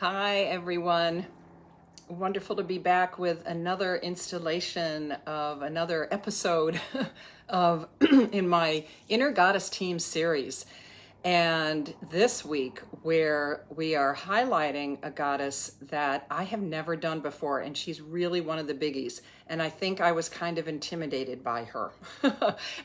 Hi, everyone. Wonderful to be back with another installation of another episode of in my Inner Goddess Team series. And this week, where we are highlighting a goddess that I have never done before, and she's really one of the biggies. And I think I was kind of intimidated by her.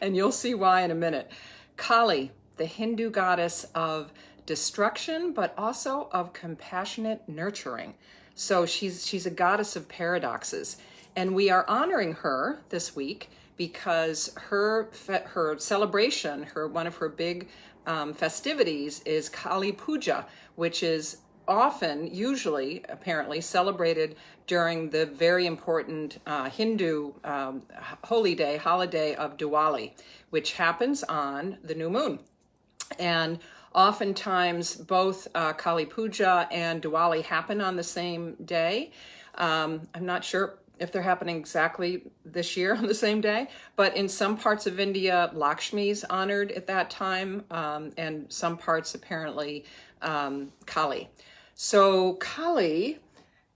And you'll see why in a minute. Kali, the Hindu goddess of destruction, but also of compassionate nurturing. So she's a goddess of paradoxes, and we are honoring her this week because her celebration, one of her big festivities is Kali Puja, which is often, usually, apparently, celebrated during the very important Hindu holiday of Diwali, which happens on the new moon. And oftentimes, both Kali Puja and Diwali happen on the same day. I'm not sure if they're happening exactly this year on the same day, but in some parts of India, Lakshmi's honored at that time, and some parts apparently Kali. So Kali,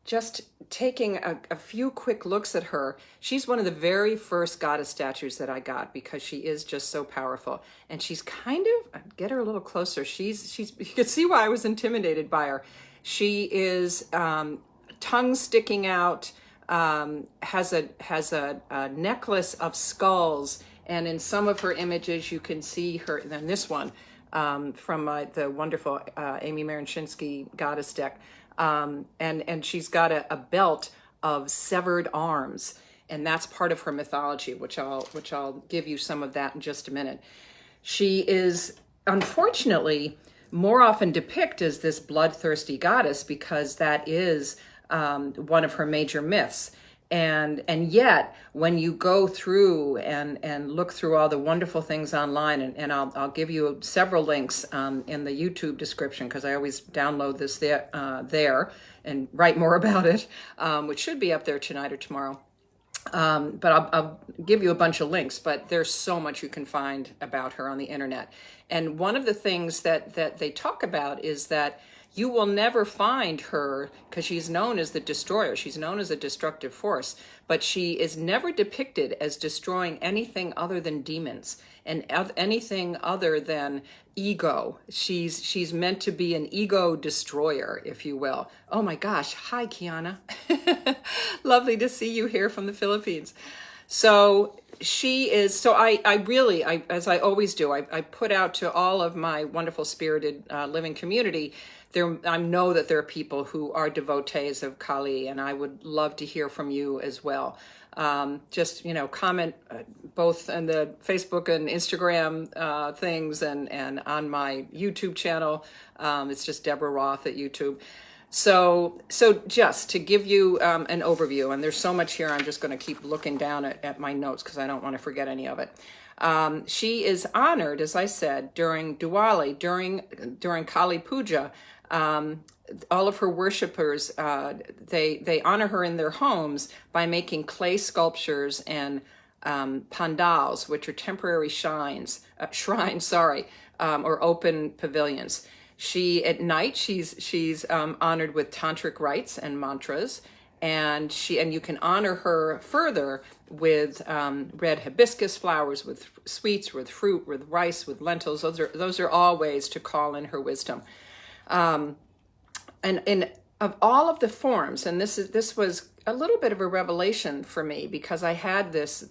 just taking a few quick looks at her, she's one of the very first goddess statues that I got because she is just so powerful. And she's kind of, get her a little closer, she's you can see why I was intimidated by her. She is tongue sticking out, has a necklace of skulls, and in some of her images you can see her, and this one from the wonderful Amy Marinshinsky goddess deck. And she's got a belt of severed arms, and that's part of her mythology, which I'll give you some of that in just a minute. She is unfortunately more often depicted as this bloodthirsty goddess because that is one of her major myths. And yet, when you go through and look through all the wonderful things online, and I'll give you several links in the YouTube description because I always download this there and write more about it, which should be up there tonight or tomorrow. But I'll give you a bunch of links, but there's so much you can find about her on the internet. And one of the things that they talk about is that you will never find her, because she's known as the destroyer. She's known as a destructive force, but she is never depicted as destroying anything other than demons and anything other than ego. She's meant to be an ego destroyer, if you will. Oh my gosh. Hi, Kiana. Lovely to see you here from the Philippines. So she is, so I really, as I always do, I put out to all of my wonderful spirited living community. I know that there are people who are devotees of Kali, and I would love to hear from you as well. Just, comment both on the Facebook and Instagram things and on my YouTube channel. It's just Deborah Roth at YouTube. So just to give you an overview, and there's so much here, I'm just going to keep looking down at my notes because I don't want to forget any of it. She is honored, as I said, during Diwali, during Kali Puja. All of her worshipers, they honor her in their homes by making clay sculptures and pandals, which are temporary shrines, or open pavilions. At night, she's honored with tantric rites and mantras, and you can honor her further with red hibiscus flowers, with sweets, with fruit, with rice, with lentils. Those are all ways to call in her wisdom. And of all of the forms, and this was a little bit of a revelation for me because I had this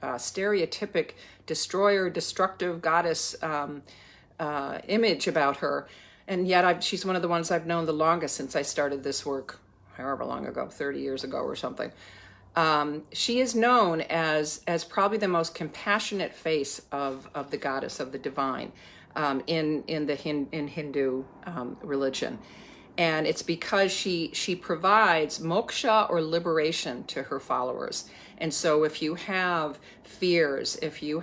stereotypic destroyer, destructive goddess image about her. And yet she's one of the ones I've known the longest since I started this work, however long ago, 30 years ago or something. She is known as probably the most compassionate face of the goddess, of the divine, in Hindu religion. And it's because she provides moksha, or liberation, to her followers. And so if you have fears, if you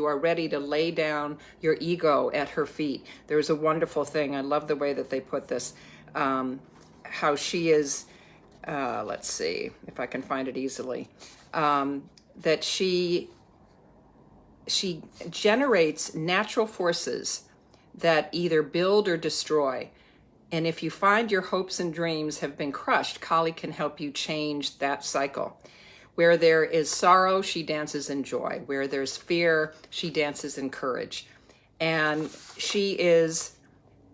are ready to lay down your ego at her feet, there's a wonderful thing. I love the way that they put this, how she is, let's see if I can find it easily, that she generates natural forces that either build or destroy. And if you find your hopes and dreams have been crushed, Kali can help you change that cycle. Where there is sorrow, she dances in joy. Where there's fear, she dances in courage. And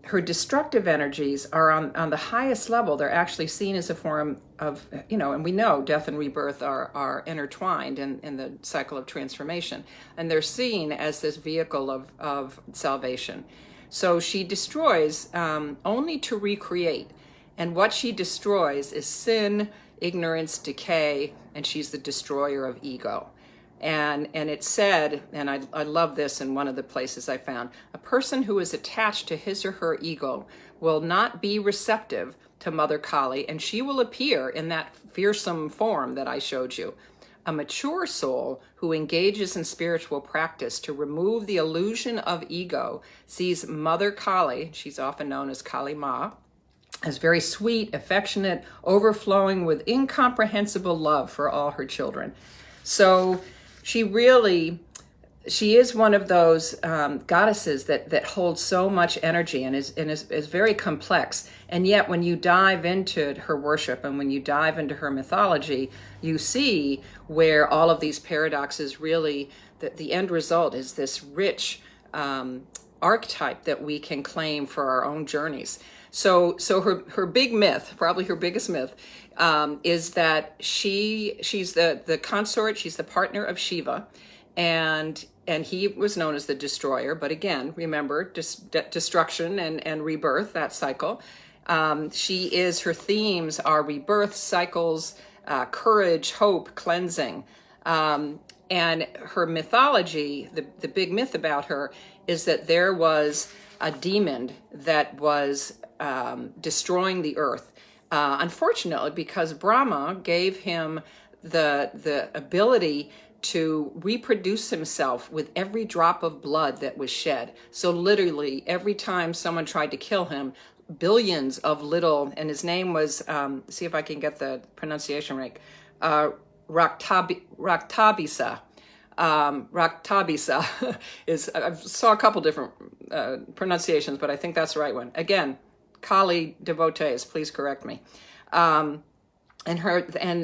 her destructive energies are on the highest level. They're actually seen as a form of, and we know death and rebirth are intertwined in the cycle of transformation. And they're seen as this vehicle of salvation. So she destroys only to recreate. And what she destroys is sin, ignorance, decay, and she's the destroyer of ego. And it said, and I love this in one of the places I found, a person who is attached to his or her ego will not be receptive to Mother Kali, and she will appear in that fearsome form that I showed you. A mature soul who engages in spiritual practice to remove the illusion of ego sees Mother Kali, she's often known as Kali Ma, as very sweet, affectionate, overflowing with incomprehensible love for all her children. So she is one of those goddesses that holds so much energy and is very complex. And yet when you dive into her worship and when you dive into her mythology, you see where all of these paradoxes really, the end result is this rich archetype that we can claim for our own journeys. So her big myth, probably her biggest myth, is that she's the consort, she's the partner of Shiva, and he was known as the destroyer. But again, remember, destruction and rebirth, that cycle. Her themes are rebirth, cycles, courage, hope, cleansing. And her mythology, the big myth about her, is that there was a demon that was destroying the earth. Unfortunately, because Brahma gave him the ability to reproduce himself with every drop of blood that was shed. So literally, every time someone tried to kill him, billions of little, and his name was, see if I can get the pronunciation right, Raktabiza. Raktabiza is, I saw a couple different pronunciations, but I think that's the right one. Again, Kali devotees, please correct me. And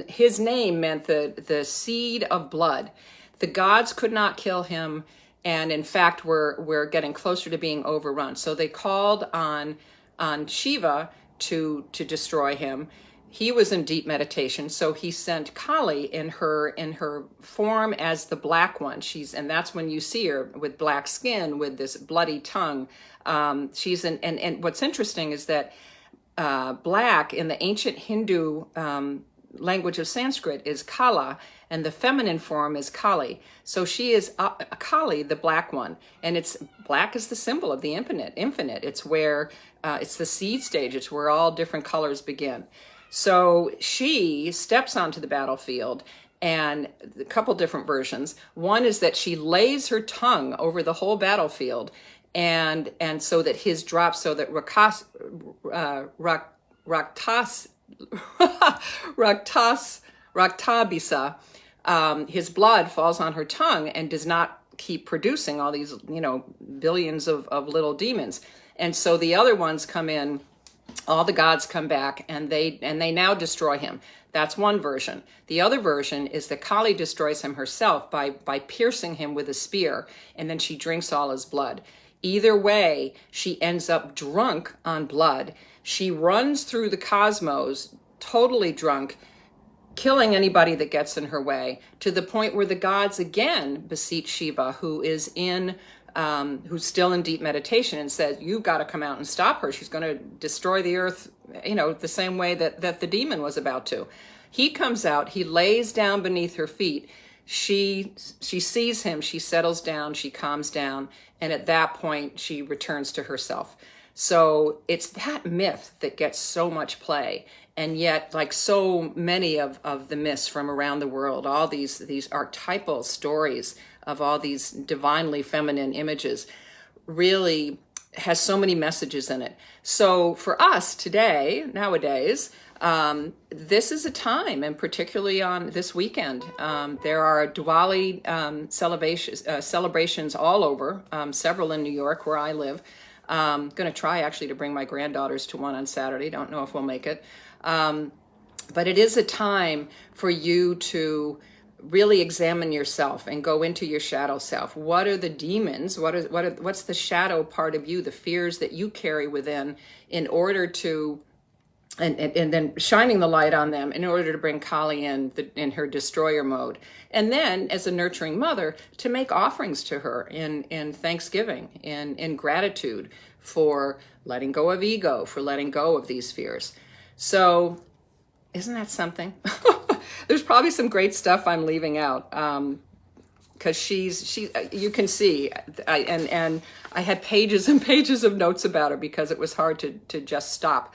his name meant the seed of blood. The gods could not kill him, and in fact we're getting closer to being overrun. So they called on Shiva to destroy him. He was in deep meditation, so he sent Kali in her form as the black one. And that's when you see her with black skin, with this bloody tongue. And what's interesting is that black in the ancient Hindu language of Sanskrit is Kala, and the feminine form is Kali. So she is Kali, the black one, and black is the symbol of the infinite. It's where it's the seed stage. It's where all different colors begin. So she steps onto the battlefield, and a couple different versions. One is that she lays her tongue over the whole battlefield, and so that his drops, so that Raktabiza, his blood falls on her tongue and does not keep producing all these, billions of little demons. And so the other ones come in, all the gods come back, and they now destroy him. That's one version. The other version is that Kali destroys him herself by piercing him with a spear, and then she drinks all his blood. Either way, she ends up drunk on blood. She runs through the cosmos, totally drunk, killing anybody that gets in her way, to the point where the gods again beseech Shiva, who's still in deep meditation, and says, you've got to come out and stop her. She's going to destroy the earth, the same way that the demon was about to. He comes out, he lays down beneath her feet. She sees him, she settles down, she calms down, and at that point she returns to herself. So it's that myth that gets so much play. And yet, like so many of the myths from around the world, all these archetypal stories of all these divinely feminine images really has so many messages in it. So for us today, nowadays, this is a time, and particularly on this weekend, there are Diwali celebrations all over, several in New York where I live, Going to try actually to bring my granddaughters to one on Saturday. Don't know if we'll make it. But it is a time for you to really examine yourself and go into your shadow self. What are the demons? What's the shadow part of you, the fears that you carry within, in order to, and then shining the light on them in order to bring Kali in her destroyer mode. And then, as a nurturing mother, to make offerings to her in thanksgiving, in gratitude for letting go of ego, for letting go of these fears. So, isn't that something? There's probably some great stuff I'm leaving out, because you can see, and I had pages and pages of notes about her because it was hard to just stop.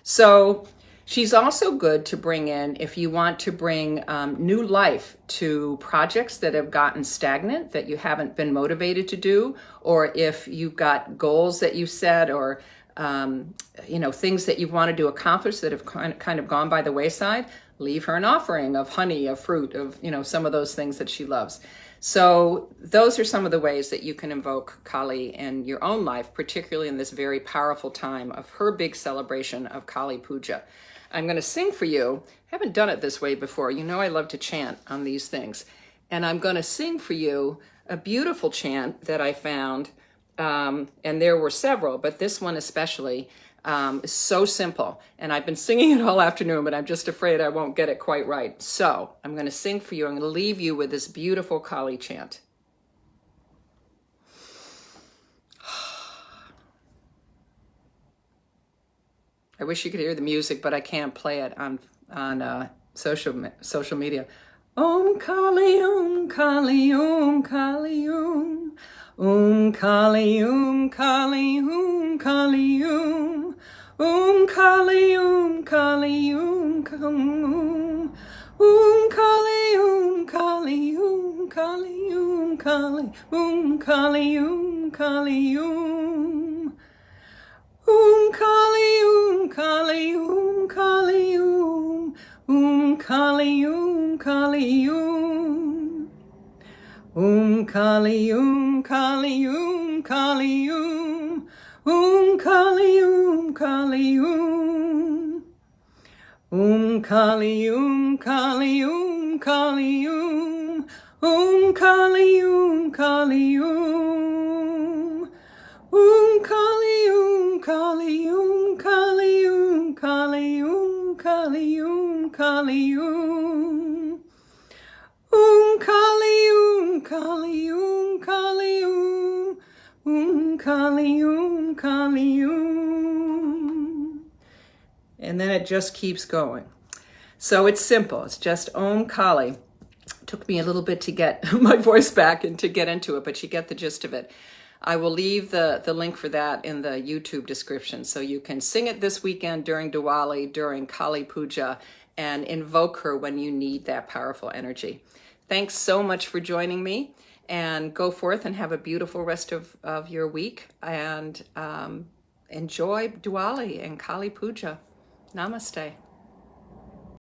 So she's also good to bring in if you want to bring new life to projects that have gotten stagnant, that you haven't been motivated to do, or if you've got goals that you set, or things that you wanted to accomplish that have kind of gone by the wayside. Leave her an offering of honey, of fruit, of some of those things that she loves. So those are some of the ways that you can invoke Kali in your own life, particularly in this very powerful time of her big celebration of Kali Puja. I'm going to sing for you. I haven't done it this way before. I love to chant on these things. And I'm going to sing for you a beautiful chant that I found. And there were several, but this one especially is so simple. And I've been singing it all afternoon, but I'm just afraid I won't get it quite right. So I'm going to sing for you. I'm going to leave you with this beautiful Kali chant. I wish you could hear the music, but I can't play it on social media. Om Kali, Om Kali, Om Kali, Om. Om Kali, Om Kali, Om Kali, Om. Om Kali, Om Kali, Om Kali, Om Kali, Om Kali, Om Kali, Om Kali, Om Kali, Om Kali, Om. Om Kali, Om Kali, Om Kali, Om. Om Kali, Om Kali, Om. Om Kali, Om Kali, Om Kali, Om. Om Kali, Om Kali, Om. Om Kali, Om Kali, Om Kali, Om. Om Kali, Om Kali, Om. Om Kali, Om Kali, Om Kali, Om Kali, Om Kali, Om Kali, Om. Om Kali, Om Kali, Om Kali, Om. Om Kali, Om Kali, Om. And then it just keeps going. So it's simple. It's just Om Kali. Took me a little bit to get my voice back and to get into it, but you get the gist of it. I will leave the link for that in the YouTube description, so you can sing it this weekend during Diwali, during Kali Puja, and invoke her when you need that powerful energy. Thanks so much for joining me, and go forth and have a beautiful rest of your week, and enjoy Diwali and Kali Puja. Namaste.